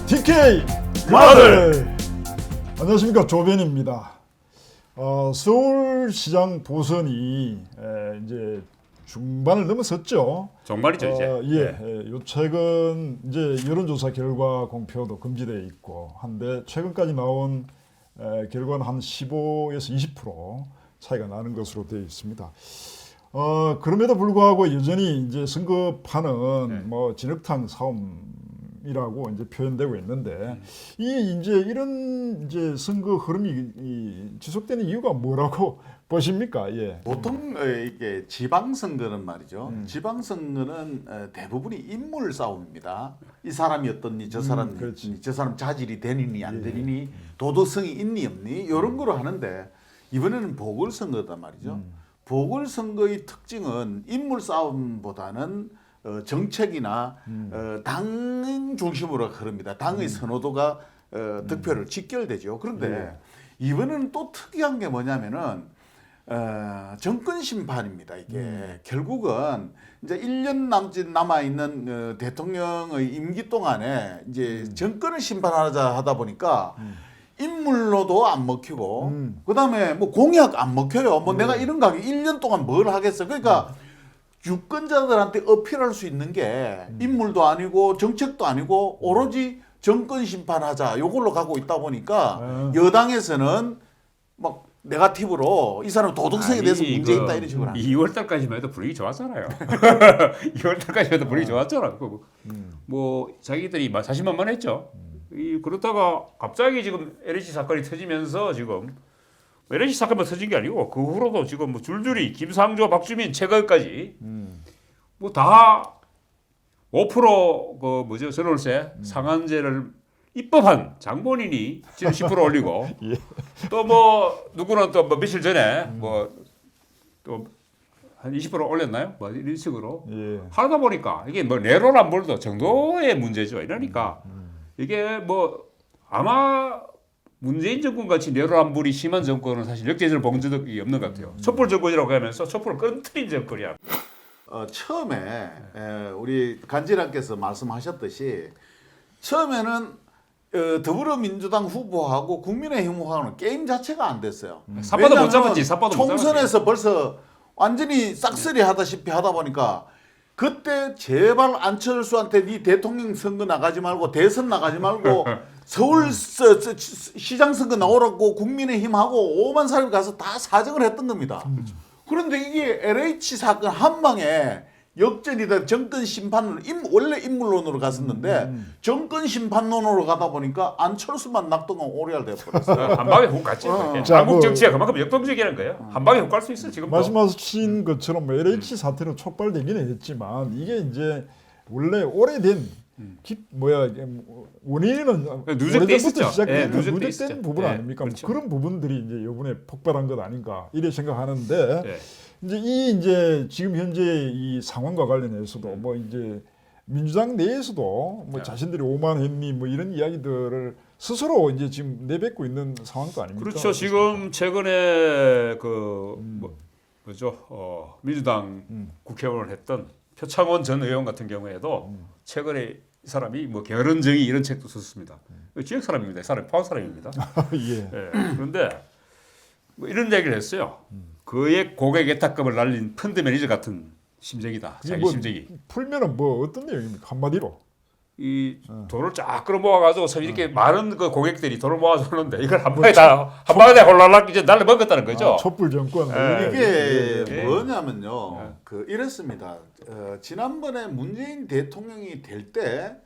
TK 마들. 안녕하십니까, 조변입니다. 서울시장 보선이 이제 중반을 넘어섰죠. 정말이죠 이제. 요 최근 이제 여론조사 결과 공표도 금지되어 있고 한데 최근까지 나온 결과는 한 15에서 20% 차이가 나는 것으로 되어 있습니다. 그럼에도 불구하고 여전히 이제 선거판은 뭐 진흙탕 싸움이라고 이제 표현되고 있는데 이런 이제 선거 흐름이 지속되는 이유가 뭐라고 보십니까? 예. 보통 이게 지방선거는 말이죠. 지방선거는 대부분이 인물 싸움입니다. 이 사람이 어떻니, 저 사람이 어떻니, 저 사람 자질이 되느니 안 되느니, 도덕성이 있니 없니 이런 거로 하는데 이번에는 보궐선거단 말이죠. 보궐선거의 특징은 인물 싸움보다는 정책이나 당 중심으로 흐릅니다. 당의 선호도가 득표를 직결되죠. 그런데 이번에는 또 특이한 게 뭐냐면은 정권 심판입니다. 이게 결국은 이제 1년 남짓 남아 있는 대통령의 임기 동안에 이제 정권을 심판하자 하다 보니까 인물로도 안 먹히고 그다음에 뭐 공약 안 먹혀요. 뭐 내가 이런 가게 1년 동안 뭘 하겠어. 그러니까 유권자들한테 어필할 수 있는 게 인물도 아니고 정책도 아니고 오로지 정권 심판하자 요걸로 가고 있다 보니까 여당에서는 막 네거티브로 이 사람 도덕성에 대해서 문제 있다 이런 식으로 2월 달까지만 해도 분위기 좋았잖아요. 2월 달까지만 해도 분위기 좋았잖아. 뭐 자기들이 자신만만했죠. 그렇다가 갑자기 지금 LH 사건이 터지면서 지금 LH 사건만 터진 게 아니고 그 후로도 지금 뭐 줄줄이 김상조, 박주민, 최거까지 뭐 다 5% 뭐죠 전월세 상한제를 입법한 장본인이 지금 10% 올리고 또 뭐 누구는 또 뭐 며칠 전에 뭐 또 한 20% 올렸나요? 뭐 이런 식으로 하다 보니까 이게 뭐 내로남불도 정도의 문제죠. 이러니까 이게 뭐 아마 문재인 정권 같이 내로남불이 심한 정권은 사실 역대적으로 본 적이 없는 것 같아요. 촛불 정권이라고 하면서 촛불을 끊트린 정권이야. 처음에 우리 간지랑께서 말씀하셨듯이 처음에는 더불어민주당 후보하고 국민의힘 후보하고는 게임 자체가 안 됐어요. 삿바도 못 잡았지. 삿바도 못 잡았지. 총선에서 벌써 완전히 싹쓸이 하다시피 하다 보니까 그때 제발 안철수한테 네 대통령 선거 나가지 말고 대선 나가지 말고 서울 시장 선거 나오라고 국민의힘하고 5만 사람이 가서 다 사정을 했던 겁니다. 그런데 이게 LH 사건 한 방에 역전이다. 정권 심판론 원래 인물론으로 갔었는데 정권 심판론으로 가다 보니까 안철수만 낙동강 오리알 돼버렸어요. 한 방에 훅 갔지. 한국 정치가 그만큼 역동적이라는 거예요. 한 방에 훅 갈 수 있어 지금. 말씀하신 것처럼 뭐 LH 사태로 촉발되긴 했지만 이게 이제 원래 오래된 원인은 오래전부터 시작된 누적된 부분 아닙니까? 그렇죠. 그런 부분들이 이제 이번에 폭발한 것 아닌가 이래 생각하는데 이제 지금 현재 이 상황과 관련해서도 뭐 이제 민주당 내에서도 뭐 자신들이 오만했니 뭐 이런 이야기들을 스스로 이제 지금 내뱉고 있는 상황도 아닙니까? 그렇죠. 지금 최근에 민주당 국회의원을 했던 표창원 전 의원 같은 경우에도 최근에 이 사람이 뭐 결혼정의 이런 책도 썼습니다. 지역 사람입니다. 이 사람 포항 사람입니다. 그런데 뭐 이런 얘기를 했어요. 그의 고객 예탁금을 날린 펀드 매니저 같은 심정이다. 자기 뭐 심정이. 풀면은 뭐 어떤 내용입니까? 한마디로. 이 돈을 쫙 끌어모아가지고 이렇게 많은 그 고객들이 돈을 모아주는데 이걸 한 방에 다 홀라락 이제 날려먹었다는 거죠. 촛불 정권. 이게 뭐냐면요. 이랬습니다. 지난번에 문재인 대통령이 될 때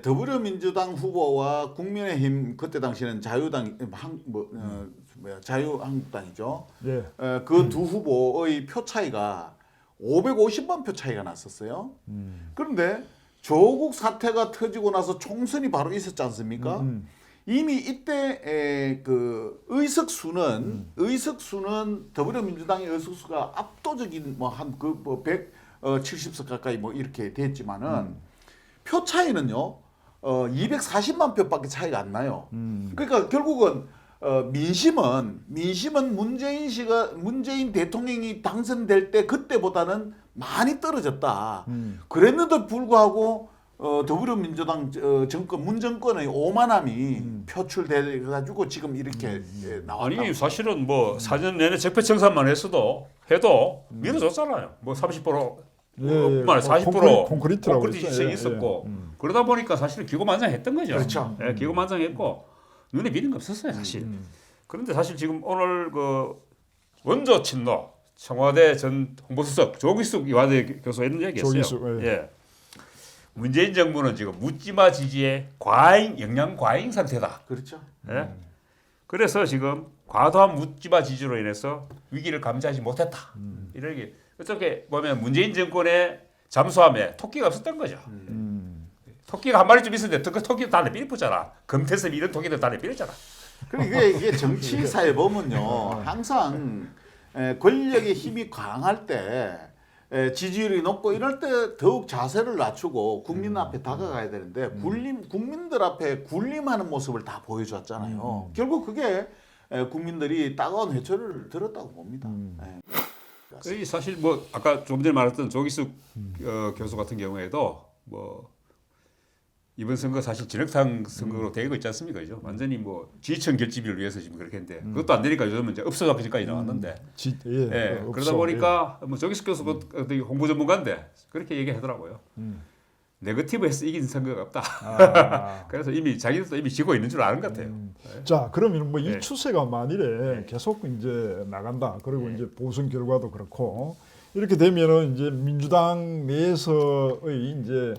더불어민주당 후보와 국민의힘 그때 당시에는 자유한국당이죠. 그 두 후보의 표 차이가 550만 표 차이가 났었어요. 그런데 조국 사태가 터지고 나서 총선이 바로 있었지 않습니까? 이미 이때 그 의석수는 더불어민주당의 의석수가 압도적인 한 170석 가까이 뭐 이렇게 됐지만은 표 차이는요 240만 표밖에 차이가 안 나요. 그러니까 결국은 민심은 문재인 대통령이 당선될 때 그때보다는 많이 떨어졌다. 그랬는데도 불구하고 더불어민주당 정권 문정권의 오만함이 표출돼 가지고 지금 이렇게 나왔다. 아니 사실은 뭐 4년 내내 적폐청산만 해도 밀어줬잖아요. 뭐 30%, 뿐만 아니라 40% 콘크리트라고 콘크리트 그랬죠. 시설이 예, 있었고 그러다 보니까 사실 기고만장했던 거죠. 그렇죠. 예, 기고만장했고 눈에 띄는 게 없었어요 사실. 그런데 사실 지금 오늘 그 원조 친노 청와대 전 홍보수석 조기숙 이화대 교수가 이런 얘기했어요. 조기숙, 예. 문재인 정부는 지금 묻지마 지지의 과잉 영양 과잉 상태다. 그렇죠. 예? 그래서 지금 과도한 묻지마 지지로 인해서 위기를 감지하지 못했다. 이렇게 어떻게 보면 문재인 정권의 잠수함에 토끼가 없었던 거죠. 토끼가 한 마리쯤 있었는데 그 토끼도 다 내비렸잖아. 금태섭 이런 토끼도 다 내비렸잖아. 그러니까 이게 정치사에 보면요, 항상 권력의 힘이 강할 때 지지율이 높고 이럴 때 더욱 자세를 낮추고 국민 앞에 다가가야 되는데 국민들 앞에 군림하는 모습을 다 보여줬잖아요. 결국 그게 국민들이 따가운 회초리를 들었다고 봅니다. 거의 사실 뭐 아까 좀 전에 말했던 조기숙 교수 같은 경우에도 뭐 이번 선거 사실 진흙탕 선거로 되고 있지 않습니까? 그죠? 완전히 뭐 지지층 결집을 위해서 지금 그렇게 했는데 그것도 안 되니까 요즘은 이제 읍소잡기까지 나왔는데 예, 그러다 보니까 뭐 조기숙 교수가 홍보 전문가인데 그렇게 얘기하더라고요. 네거티브에서 이긴 선거가 없다. 그래서 이미 자기들도 이미 지고 있는 줄 아는 것 같아요. 자, 그러면 뭐 이 네. 추세가 만일에 계속 이제 나간다. 그리고 이제 보선 결과도 그렇고 이렇게 되면은 이제 민주당 내에서의 이제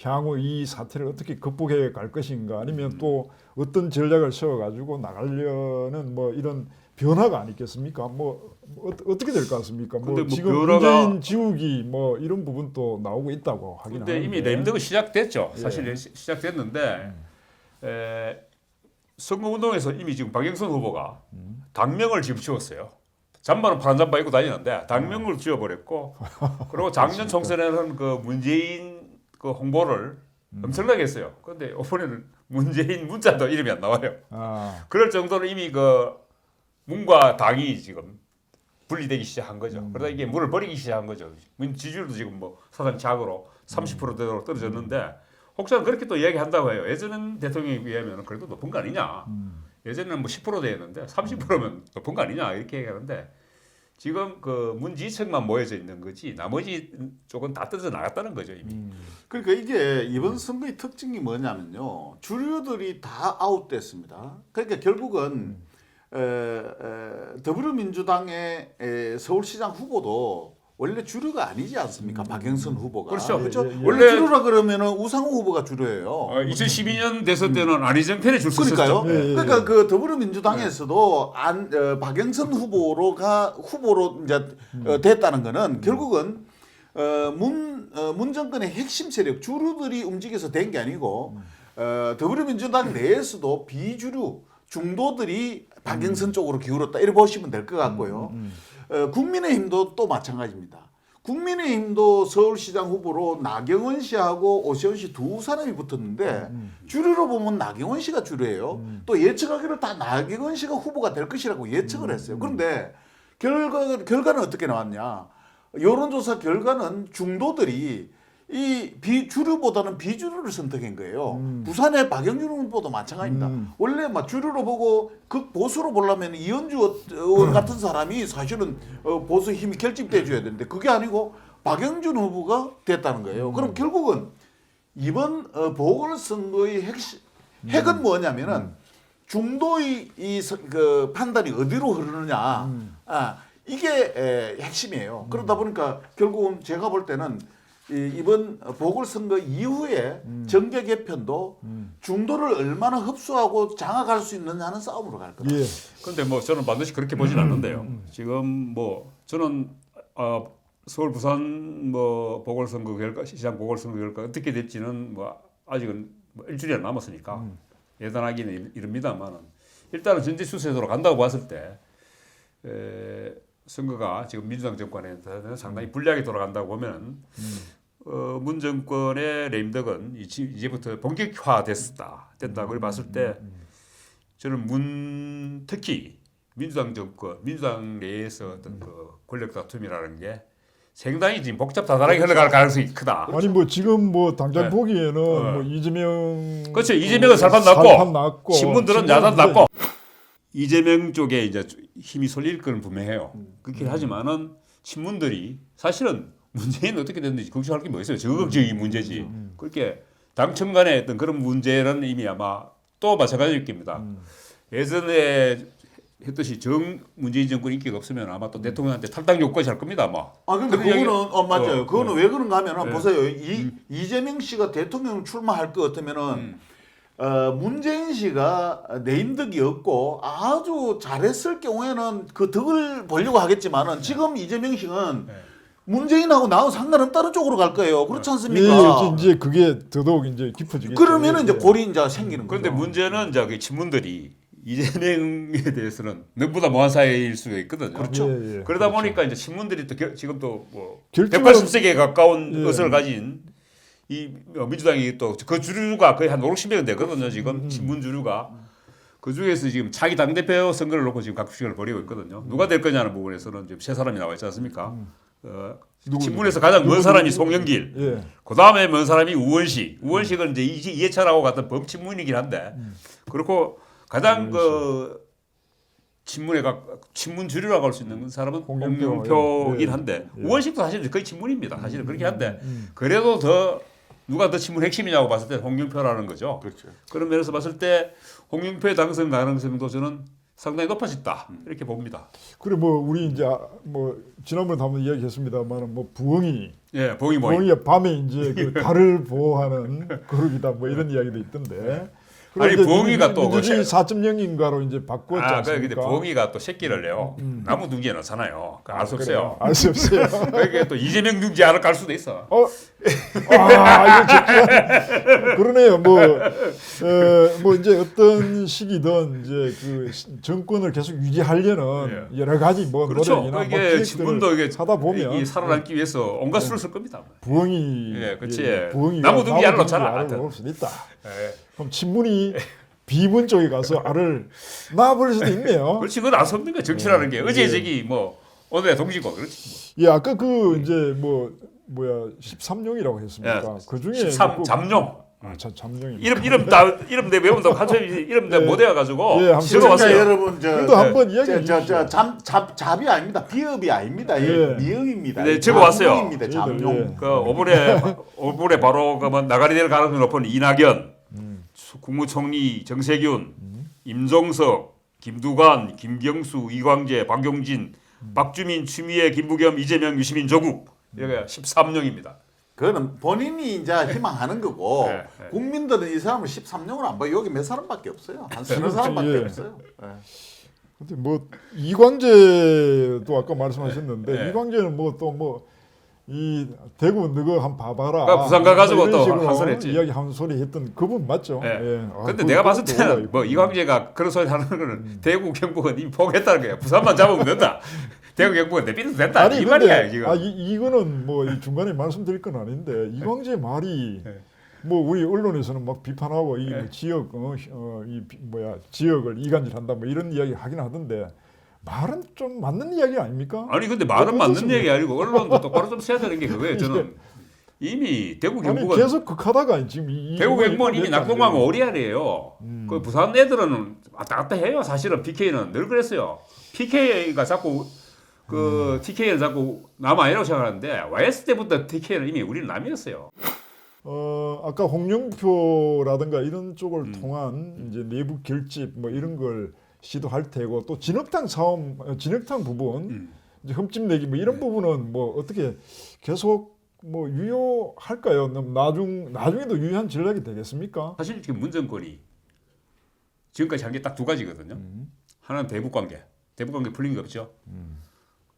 향후 이 사태를 어떻게 극복해 갈 것인가 아니면 또 어떤 전략을 세워 가지고 나가려는 뭐 이런 변화가 아니겠습니까? 뭐 어떻게 될 것 같습니까? 뭐 근데 뭐 지금 변화가- 문재인 지우기 뭐 이런 부분도 나오고 있다고 하긴 근데 하는데 이미 램드가 시작됐죠. 예. 사실 시작됐는데 선거운동에서 이미 지금 박영선 후보가 당명을 지금 지웠어요. 잠바는 파란 잠바 입고 다니는데 당명을 지워버렸고 그리고 작년 총선에는 그 문재인 그 홍보를 엄청나게 했어요. 그런데 이번에는 문재인 문자도 이름이 안 나와요. 그럴 정도로 이미 그 문과 당이 지금 분리되기 시작한 거죠. 그러다 이게 물을 버리기 시작한 거죠. 지지율도 지금 뭐 사상 작으로 30%대로 떨어졌는데 혹시나 그렇게 또 이야기한다고 해요. 예전 대통령에 비하면 그래도 높은 거 아니냐. 예전에는 뭐 10%대였는데 30%면 높은 거 아니냐 이렇게 얘기하는데 지금 그 문지지층만 모여져 있는 거지 나머지 쪽은 다 떨어져 나갔다는 거죠 이미. 그러니까 이게 이번 선거의 특징이 뭐냐면요, 주류들이 다 아웃됐습니다. 그러니까 결국은 더불어민주당의 서울시장 후보도 원래 주류가 아니지 않습니까? 박영선 후보가. 그렇죠. 원래 원래 주류라 그러면은 우상호 후보가 주류예요. 2012년 대선 때는 안희정 편에 줄 수 그러니까요. 있었죠. 예, 예. 그러니까 그 더불어민주당에서도 박영선 후보로 이제 됐다는 거는 결국은 문 정권의 핵심 세력 주류들이 움직여서 된 게 아니고 더불어민주당 내에서도 비주류 중도들이 박영선 쪽으로 기울었다 이렇게 보시면 될 것 같고요. 국민의힘도 또 마찬가지입니다. 국민의힘도 서울시장 후보로 나경원 씨하고 오세훈 씨 두 사람이 붙었는데 주류로 보면 나경원 씨가 주류예요. 또 예측하기로 다 나경원 씨가 후보가 될 것이라고 예측을 했어요. 그런데 결과는 어떻게 나왔냐? 여론조사 결과는 중도들이 이 비주류보다는 비주류를 선택한 거예요. 부산의 박영준 후보도 마찬가지입니다. 원래 막 주류로 보고 극보수로 보려면 이현주 의원 같은 사람이 사실은 보수 힘이 결집돼 줘야 되는데 그게 아니고 박영준 후보가 됐다는 거예요. 그럼 결국은 이번 보궐선거의 핵은 뭐냐면은 중도의 그 판단이 어디로 흐르느냐. 이게 핵심이에요. 그러다 보니까 결국은 제가 볼 때는 이번 보궐선거 이후에 정계 개편도 중도를 얼마나 흡수하고 장악할 수 있느냐는 싸움으로 갈 거다. 예. 그런데 뭐 저는 반드시 그렇게 보진 않는데요. 지금 뭐 저는 서울 부산 뭐 보궐선거 결과 시장 보궐선거 결과 어떻게 될지는 뭐 아직은 뭐 일주일이 남았으니까 예단하기는 이릅니다만은 일단은 전제 추세대로 간다고 봤을 때 선거가 지금 민주당 정권에는 상당히 불리하게 돌아간다고 보면 문 정권의 레임덕은 이제부터 본격화됐다고 봤을 때 저는 특히 민주당 정권, 민주당 내에서 어떤 그 권력 다툼이라는 게 상당히 지금 복잡다단하게 흘러갈 가능성이 크다. 아니 뭐 지금 뭐 당장 네. 보기에는 뭐 이재명 그렇죠. 이재명은 살판 났고 신문들은 야단 났고 이재명 쪽에 이제 힘이 쏠릴 건 분명해요. 그렇긴 하지만은 신문들이 사실은 문재인 어떻게 됐는지 걱정할 게 뭐 있어요. 저거적인 문제지. 그렇게 당청 간의 어떤 그런 문제는 이미 아마 또 마찬가지일 겁니다. 예전에 했듯이 문재인 정권 인기가 없으면 아마 또 대통령한테 탈당 요구까지 할 겁니다. 아마. 아 근데 그런 그거는 맞아요. 그거는 왜 그런가 하면은 네. 보세요. 이재명 씨가 대통령 출마할 것 같으면은 문재인 씨가 내임덕이 없고 아주 잘했을 경우에는 그 덕을 보려고 하겠지만은 지금 이재명 씨는 문재인하고 나하고 상관없다는 쪽으로 갈 거예요. 그렇지 않습니까? 예, 이제 그게 더더욱 이제 깊어지겠죠. 그러면은 이제 예. 골이 이제 생기는 거죠. 그런데 문제는 이제 그 친문들이 이재명에 대해서는 너보다 먼 사이일 수가 있거든요. 그렇죠. 예, 예. 그러다 그렇죠. 보니까 이제 친문들이 또 지금 또뭐 결정은- 180석에 가까운 예. 의석을 가진 이 민주당이 또 그 주류가 거의 한 5, 60명 되거든요. 지금 친문 주류가 그 중에서 지금 차기 당 대표 선거를 놓고 지금 각축전을 벌이고 있거든요. 누가 될 거냐는 부분에서는 지금 세 사람이 나와 있지 않습니까? 친문에서 가장 먼 사람이 송영길, 예. 그 다음에 먼 사람이 우원식. 우원식은 이제 이해찬하고 같은 범친문이긴 한데 그렇고 가장 그 친문 주류라고 할 수 있는 사람은 홍영표긴 한데 예. 우원식도 사실 거의 친문입니다. 사실은 그렇게 한데 그래도 더 누가 더 친문 핵심이냐고 봤을 때 홍영표라는 거죠. 그렇죠. 그런 면에서 봤을 때 홍영표의 당선 가능성도 저는 상당히 높아졌다 이렇게 봅니다. 그리고 뭐 우리 이제 뭐 지난번에 한번 이야기했습니다만은 뭐 부엉이 예, 봉이 부엉이가 밤에 이제 그 달을 보호하는 그룹이다 뭐 이런 이야기도 있던데. 아니, 부엉이가 또 민주주의 4.0인가로 이제 바꿨지 근데 않습니까? 봉이가 또 새끼를 내요. 나무 둥지에 넣잖아요. 알 수 없어요. 알 수 없어요. 그러니까 또 이재명 둥지 알을 깔 수도 있어. 이거 진짜 그러네요. 뭐 이제 어떤 시기든 이제 그 정권을 계속 유지하려는 여러 가지 뭐 그렇죠. 노력이나 이게 기획들을 신문도 이게 하다 보면 이 살아남기 위해서 온갖 수를 쓸 겁니다. 부엉이, 예, 그치. 부엉이가 나무 둥지 알을 놓잖아. 알을 놓을 수도 있다. 예. 그럼 친문이 비문 쪽에 가서 알을 놔버릴 수도 있네요. 그렇지, 그건 알 수 없는 거야. 정치라는 게 어제 저기 뭐 오늘 동지고 그렇지. 예, 아까 그 이제 뭐야 13용이라고 했습니까? 그 중에 13 잠룡. 잠룡이. 이름 내 외운다고 한참 이름 내 못 외워가지고 예, 한번 시청자 적어봤어요. 여러분 그래도 한번 이야기해 주시죠. 잡이 아닙니다. 비읍이 아닙니다. 예. 미음입니다. 네, 적어봤어요. 잠룡입니다. 잠룡. 예. 그 5월에 바로 그뭐 나가리 될 가능성이 높은 이낙연, 국무총리 정세균, 임종석, 김두관, 김경수, 이광재, 박용진, 박주민, 추미애, 김부겸, 이재명, 유시민, 조국 여기가 13명입니다. 그거는 본인이 이제 희망하는 거고 네, 네. 국민들은 이 사람을 13년을 안 봐요. 여기 몇 사람밖에 없어요. 한 서너 사람밖에 예. 없어요. 예. 근데 뭐 이광재도 아까 말씀하셨는데 네. 이광재는 뭐 또 뭐 이 대구 너거 한 봐봐라. 그러니까 부산 가가지고 이런 또 식으로 한 소리 했지. 이야기 한 소리 했던 그분 맞죠? 예. 예. 근데 내가 봤을 그것도 때는 올라있고. 뭐 이광재가 그런 소리 하는 거는 대구 경북은 이미 포기했다는 거야. 부산만 잡으면 된다. 대구 경북은 내비도 된다. 아니 이 근데 말이야 지금. 이거는 뭐 이 중간에 말씀드릴 건 아닌데 이광재 말이 네. 뭐 우리 언론에서는 막 비판하고 이 네. 뭐 지역 지역을 이간질한다 뭐 이런 이야기 하긴 하던데 말은 좀 맞는 이야기 아닙니까? 아니 근데 말은 맞는 어떻습니까? 얘기 아니고 언론도 똑바로 좀 써야 되는 게 그거예요. 저는 이미 대구 아니 경북은 계속 극하다가 지금 대구 경북은 이미 낙동강 오 오리알이에요. 그 부산 애들은 왔다 갔다 해요. 사실은 PK는 늘 그랬어요. PK가 자꾸 그 TK는 자꾸 남 아니라고 생각하는데 YS 때부터 TK는 이미 우리는 남이었어요. 아까 홍영표라든가 이런 쪽을 통한 이제 내부 결집 뭐 이런 걸 시도할 테고 또 진흙탕 사업, 진흙탕 부분 이제 흠집 내기 뭐 이런 부분은 뭐 어떻게 계속 뭐 유효할까요? 나중에도 유효한 전략이 되겠습니까? 사실 지금 문정권이 지금까지 한 게 딱 두 가지거든요. 하나는 대북 관계 풀린 게 없죠.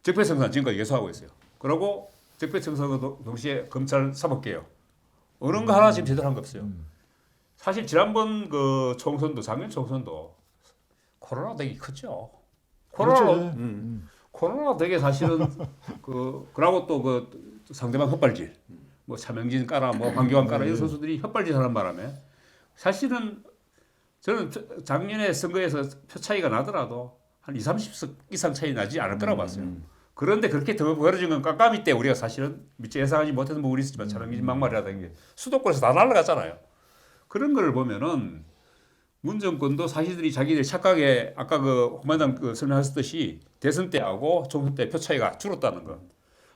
적폐청산 지금까지 계속하고 있어요. 그리고 적폐청산과 동시에 검찰 사법개혁 어느 거 하나 지금 제대로 한 거 없어요. 사실 지난번 그 총선도 작년 총선도 코로나 되게 컸죠. 그렇죠. 코로나 되게 사실은 그러고 또 그 상대방 헛발질 뭐 차명진 까라 뭐 황교안 까라 이런 선수들이 헛발질 하는 바람에 사실은 저는 작년에 선거에서 표 차이가 나더라도 한 20, 30석 이상 차이 나지 않을 거라고 봤어요. 그런데 그렇게 더 벌어진 건 깜깜이 때 우리가 사실은 미처 예상하지 못했던 부분이 있었지만 차량기지 막말이라든지 수도권에서 다 날아갔잖아요. 그런 걸 보면은 문정권도 사실들이 자기들 착각에 아까 그 홍만당 그 설명하셨듯이 대선 때하고 총선 때 표 차이가 줄었다는 것.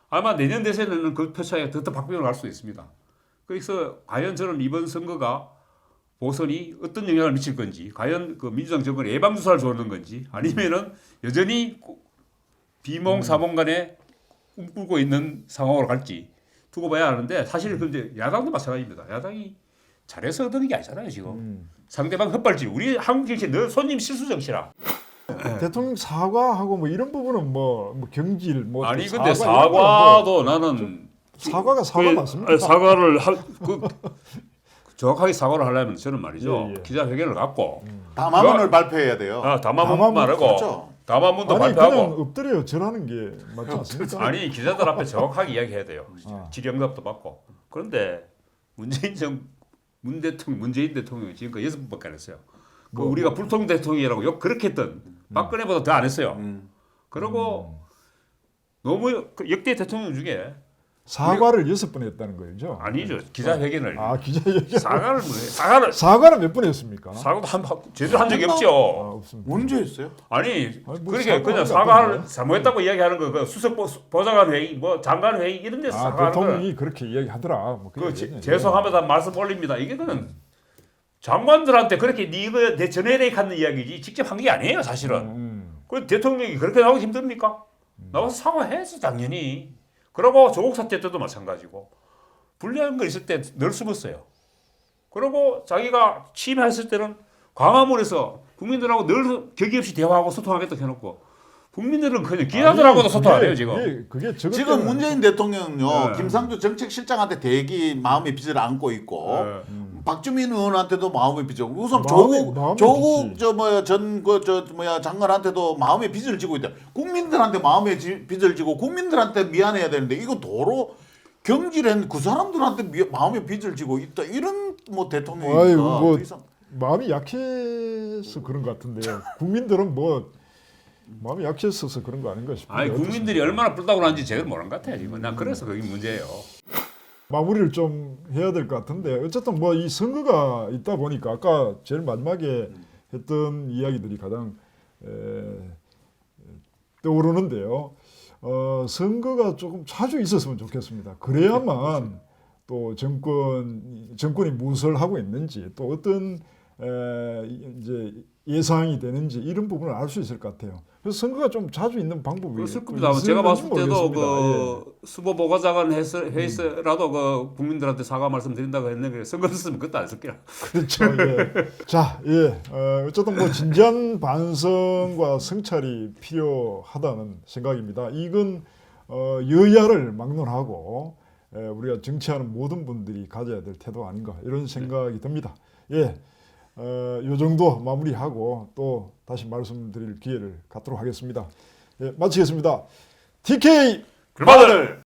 아마 내년 대선에는 그 표 차이가 더 박빙으로 갈 수도 있습니다. 그래서 과연 저는 이번 선거가 보선이 어떤 영향을 미칠 건지, 과연 그 민주당 정권에 예방주사를 쏘는 건지, 아니면은 여전히 비몽사몽 간에 꿈꾸고 있는 상황으로 갈지 두고 봐야 하는데 사실 근데 야당도 마찬가지입니다. 야당이 잘해서 얻는 게 아니잖아요 지금. 상대방 헛발질. 우리 한국 정치 늘 손님 실수 정치라. 대통령 사과하고 뭐 이런 부분은 뭐 경질 뭐 아니 근데 사과 이런 거는 사과도 나는 사과가 사과 맞습니까? 아니, 사과를 정확하게 사과를 하려면 저는 말이죠. 예, 예. 기자회견을 갖고 담화문을 발표해야 돼요. 담화문 담화문, 말하고 그렇죠. 담화문도 아니 발표하고 그냥 엎드려 절하는 게 맞지 않습니까? 아니 기자들 앞에 정확하게 이야기해야 돼요. 아. 질의응답도 받고. 그런데 문재인 대통령이 지금까지 6번밖에 안 했어요. 그 우리가 불통 대통령이라고 욕 그렇게 했던 박근혜보다 더 안 했어요. 그리고 너무 그 역대 대통령 중에 사과를 6번 했다는 거죠. 아니죠. 기자회견을 기자회견 사과를 뭐 해? 사과는 몇 번 했습니까? 사과도 제대로 한 적이 없죠. 없습니다. 언제 했어요? 아니 뭐 그렇게 사과하는 그냥 것 사과를 같은데. 잘못했다고 이야기하는 거 그 수석 보좌관 회의 뭐 장관 회의 이런 데서 사과하는 거 대통령이 그렇게 이야기하더라. 뭐 그 얘기하네. 죄송합니다 말씀 올립니다. 이게 그는 장관들한테 그렇게 네가 내 전해례 갖는 이야기지 직접 한 게 아니에요 사실은. 그 대통령이 그렇게 나오기 힘듭니까? 나와서 사과해야지 당연히. 그리고 조국 사태 때도 마찬가지고 불리한 거 있을 때 늘 숨었어요. 그리고 자기가 취임했을 때는 광화문에서 국민들하고 늘 격의 없이 대화하고 소통하겠다 해놓고 국민들은 그냥 기자들하고도 소통 안 해요 지금. 그게 지금 문재인 대통령요 네. 김상조 정책실장한테 대기 마음의 빚을 안고 있고 박주민 의원한테도 마음의 빚을 우선 마음의 조국 빚이. 저 뭐야 장관한테도 마음의 빚을 지고 있다. 국민들한테 마음의 빚을 지고 국민들한테 미안해야 되는데 이거 도로 경질한 그 사람들한테 마음의 빚을 지고 있다. 이런 뭐 대통령이니까 아유, 뭐 더 이상 마음이 약해서 그런 것 같은데요. 국민들은 뭐 마음이 약해서서 그런 거 아닌가 싶은데. 아니 어떻습니까? 국민들이 얼마나 불다고 하는지 제대로 모르는 것 같아요 지금. 난 그래서 그게 문제예요. 마무리를 좀 해야 될 것 같은데 어쨌든 뭐 이 선거가 있다 보니까 아까 제일 마지막에 했던 이야기들이 가장 떠오르는데요. 선거가 조금 자주 있었으면 좋겠습니다. 그래야만 또 정권이 무엇을 하고 있는지 또 어떤 이제 예상이 되는지 이런 부분을 알 수 있을 것 같아요. 그래서 선거가 좀 자주 있는 방법이 그랬을 겁니다. 제가 봤을 때도 모르겠습니다. 그 수보 보좌관 회의에서라도 그 국민들한테 사과 말씀드린다고 했는데 선거 했으면 그것도 안 쓸게요. 그렇죠. 예. 자, 어쨌든 뭐 진지한 반성과 성찰이 필요하다는 생각입니다. 이건 여야를 막론하고 우리가 정치하는 모든 분들이 가져야 될 태도 아닌가 이런 생각이 듭니다. 예. 요 정도 마무리하고 또 다시 말씀드릴 기회를 갖도록 하겠습니다. 예, 마치겠습니다. TK 글바들